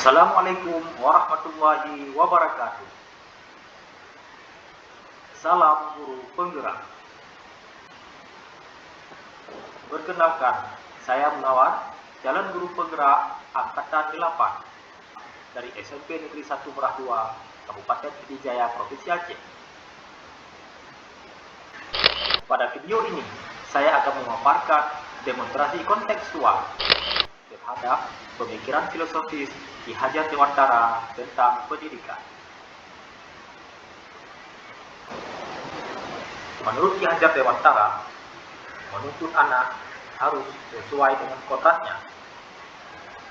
Assalamualaikum warahmatullahi wabarakatuh. Salam guru penggerak. Perkenalkan, saya Munawar, calon guru penggerak Angkatan 8 dari SMP Negeri 1 Merah 2, Kabupaten Pidijaya, Provinsi Aceh. Pada video ini, saya akan memaparkan demonstrasi kontekstual terhadap pemikiran filosofis Ki Hajar Dewantara tentang pendidikan. Menurut Ki Hajar Dewantara, menuntut anak harus sesuai dengan kodratnya.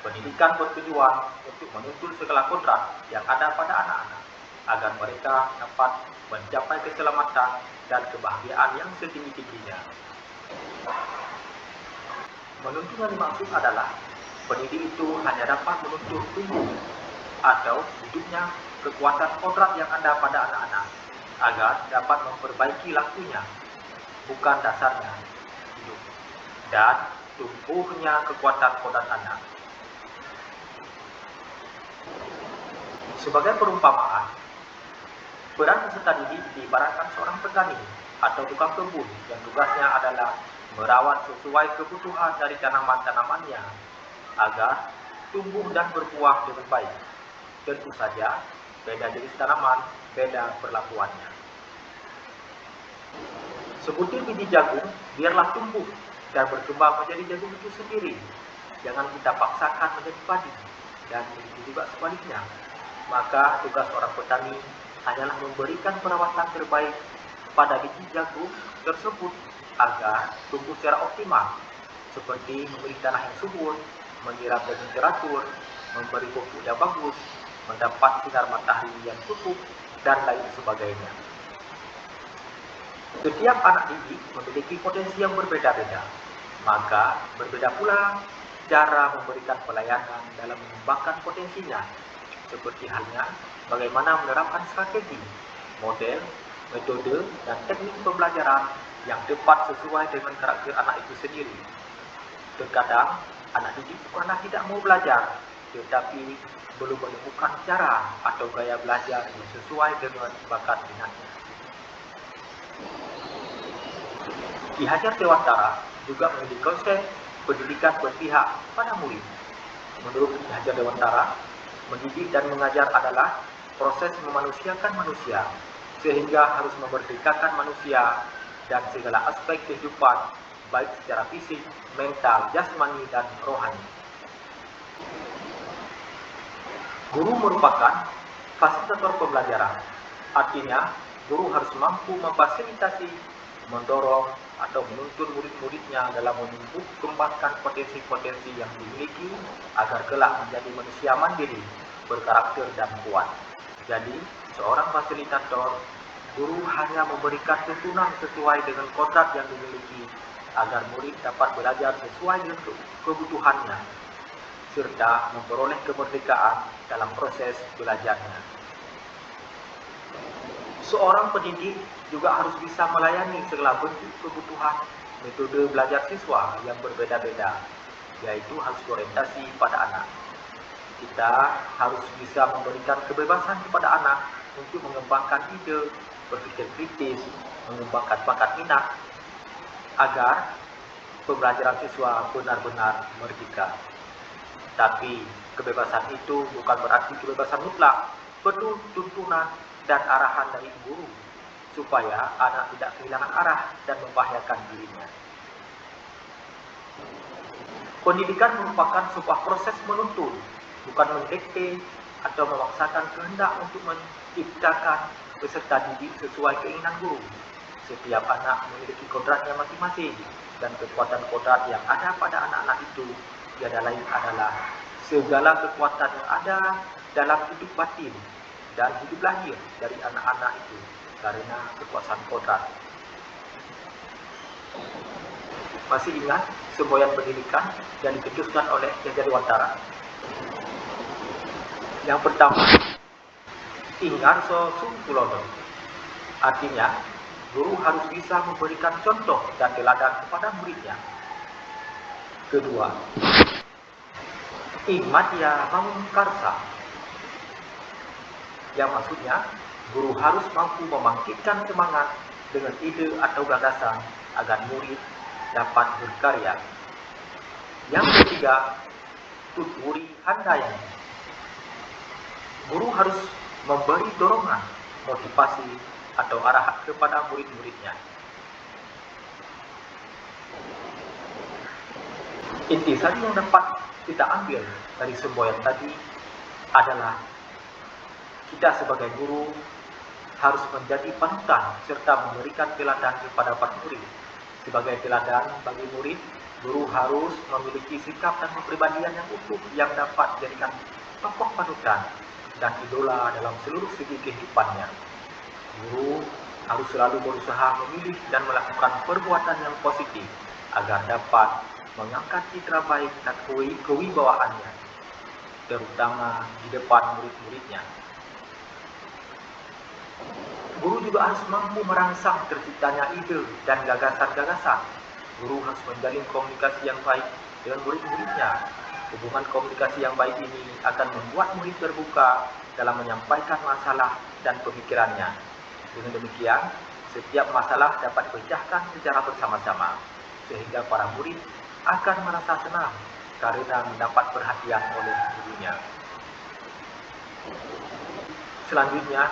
Pendidikan bertujuan untuk menuntut segala kodrat yang ada pada anak-anak, agar mereka dapat mencapai keselamatan dan kebahagiaan yang setinggi-tingginya. Menuntut yang dimaksud adalah pendidik itu hanya dapat menuntut tumbuh atau hidupnya kekuatan kodrat yang ada pada anak-anak, agar dapat memperbaiki lakunya, bukan dasarnya hidup, dan tumbuhnya kekuatan kodrat anak. Sebagai perumpamaan, peran peserta didik diibaratkan seorang petani atau tukang kebun yang tugasnya adalah merawat sesuai kebutuhan dari tanaman-tanamannya agar tumbuh dan berbuah dengan baik. Tentu saja, beda jenis tanaman, beda perlakuannya. Sebutir biji jagung, biarlah tumbuh dan berkembang menjadi jagung itu sendiri. Jangan kita paksakan menjadi padi, dan begitu juga sebaliknya. Maka tugas seorang petani hanyalah memberikan perawatan terbaik pada biji jagung tersebut agar tumbuh secara optimal, seperti memilih tanah yang subur, menyiram dengan teratur, memberi pupuk yang bagus, mendapat sinar matahari yang cukup, dan lain sebagainya. Setiap anak didik memiliki potensi yang berbeda-beda, maka berbeda pula cara memberikan pelayanan dalam mengembangkan potensinya, seperti halnya bagaimana menerapkan strategi, model, metode, dan teknik pembelajaran yang tepat sesuai dengan karakter anak itu sendiri. Terkadang, anak didik bukanlah tidak mau belajar, tetapi belum menemukan cara atau gaya belajar yang sesuai dengan bakat minatnya. Ki Hajar Dewantara juga memiliki konsep pendidikan berpihak pada murid. Menurut Ki Hajar Dewantara, mendidik dan mengajar adalah proses memanusiakan manusia, sehingga harus memerdekakan manusia dan segala aspek kehidupan, baik secara fisik, mental, jasmani, dan rohani. Guru merupakan fasilitator pembelajaran. Artinya, guru harus mampu memfasilitasi, mendorong, atau menuntun murid-muridnya dalam menumbuh kembangkan potensi-potensi yang dimiliki agar kelak menjadi manusia mandiri, berkarakter, dan kuat. Jadi, seorang fasilitator, guru hanya memberikan tuntunan sesuai dengan kodrat yang dimiliki agar murid dapat belajar sesuai dengan kebutuhannya, serta memperoleh kemerdekaan dalam proses belajarnya. Seorang pendidik juga harus bisa melayani segala bentuk kebutuhan metode belajar siswa yang berbeda-beda, yaitu harus berorientasi pada anak. Kita harus bisa memberikan kebebasan kepada anak untuk mengembangkan ide, berpikir kritis, mengembangkan bakat minat, agar pembelajaran siswa benar-benar merdeka. Tapi kebebasan itu bukan berarti kebebasan mutlak, perlu tuntunan dan arahan dari guru, supaya anak tidak kehilangan arah dan membahayakan dirinya. Pendidikan merupakan sebuah proses menuntun, bukan mendikte atau memaksakan kehendak untuk menciptakan peserta didik sesuai keinginan guru. Setiap anak memiliki kodratnya masing-masing, dan kekuatan kodrat yang ada pada anak-anak itu tiada lain adalah segala kekuatan yang ada dalam hidup batin dan hidup lahir dari anak-anak itu karena kekuasaan kodrat. Masih ingat semboyan pendidikan yang dicetuskan oleh Ki Hajar Dewantara? Yang pertama, Ingarso Sungkulono. Artinya, guru harus bisa memberikan contoh dan teladan kepada muridnya. Kedua, Imadya Mangun Karsa, yang maksudnya guru harus mampu membangkitkan semangat dengan ide atau gagasan agar murid dapat berkarya. Yang ketiga, Tuturi Handayani, guru harus memberi dorongan, motivasi, atau arahan kepada murid-muridnya. Intisari yang dapat kita ambil dari semua yang tadi adalah kita sebagai guru harus menjadi panutan serta memberikan teladan kepada para murid. Sebagai teladan bagi murid, guru harus memiliki sikap dan kepribadian yang utuh yang dapat dijadikan tokoh panutan dan idola dalam seluruh segi kehidupannya. Guru harus selalu berusaha memilih dan melakukan perbuatan yang positif agar dapat mengangkat citra baik dan kewibawaannya, terutama di depan murid-muridnya. Guru juga harus mampu merangsang terciptanya ide dan gagasan-gagasan. Guru harus menjalin komunikasi yang baik dengan murid-muridnya. Hubungan komunikasi yang baik ini akan membuat murid terbuka dalam menyampaikan masalah dan pemikirannya. Dengan demikian, setiap masalah dapat dipecahkan secara bersama-sama, sehingga para murid akan merasa senang karena mendapat perhatian oleh gurunya. Selanjutnya,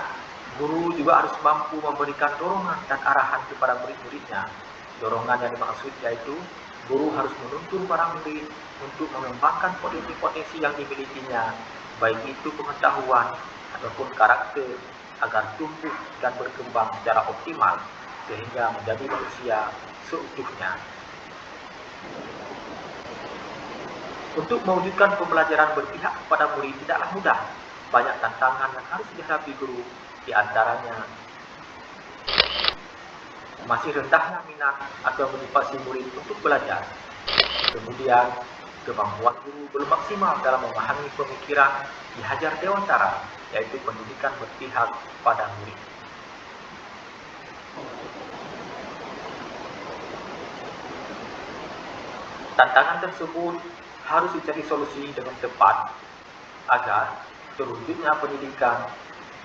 guru juga harus mampu memberikan dorongan dan arahan kepada murid-muridnya. Dorongan yang dimaksud yaitu guru harus menuntun para murid untuk mengembangkan potensi-potensi yang dimilikinya, baik itu pengetahuan ataupun karakter, agar tumbuh dan berkembang secara optimal sehingga menjadi manusia seutuhnya. Untuk mewujudkan pembelajaran berpihak kepada murid tidaklah mudah. Banyak tantangan yang harus dihadapi guru, di antaranya masih rendahnya minat atau motivasi murid untuk belajar. Kemudian, kemampuan guru belum maksimal dalam memahami pemikiran Ki Hajar Dewantara, yaitu pendidikan berpihak pada murid. Tantangan tersebut harus dicari solusi dengan cepat agar terwujudnya pendidikan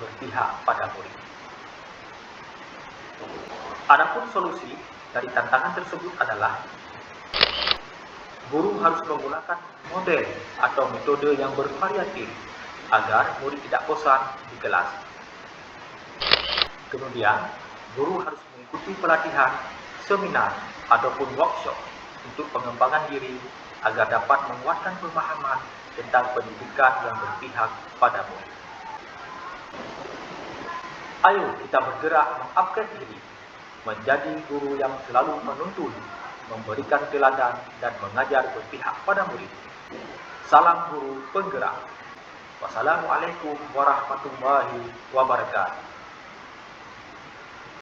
berpihak pada murid. Adapun solusi dari tantangan tersebut adalah guru harus menggunakan model atau metode yang bervariatif agar murid tidak bosan di kelas. Kemudian, guru harus mengikuti pelatihan, seminar, ataupun workshop untuk pengembangan diri agar dapat menguatkan pemahaman tentang pendidikan yang berpihak pada murid. Ayo kita bergerak mengupgrade diri, menjadi guru yang selalu menuntun, memberikan teladan, dan mengajar berpihak pada murid. Salam guru penggerak. Wassalamualaikum warahmatullahi wabarakatuh.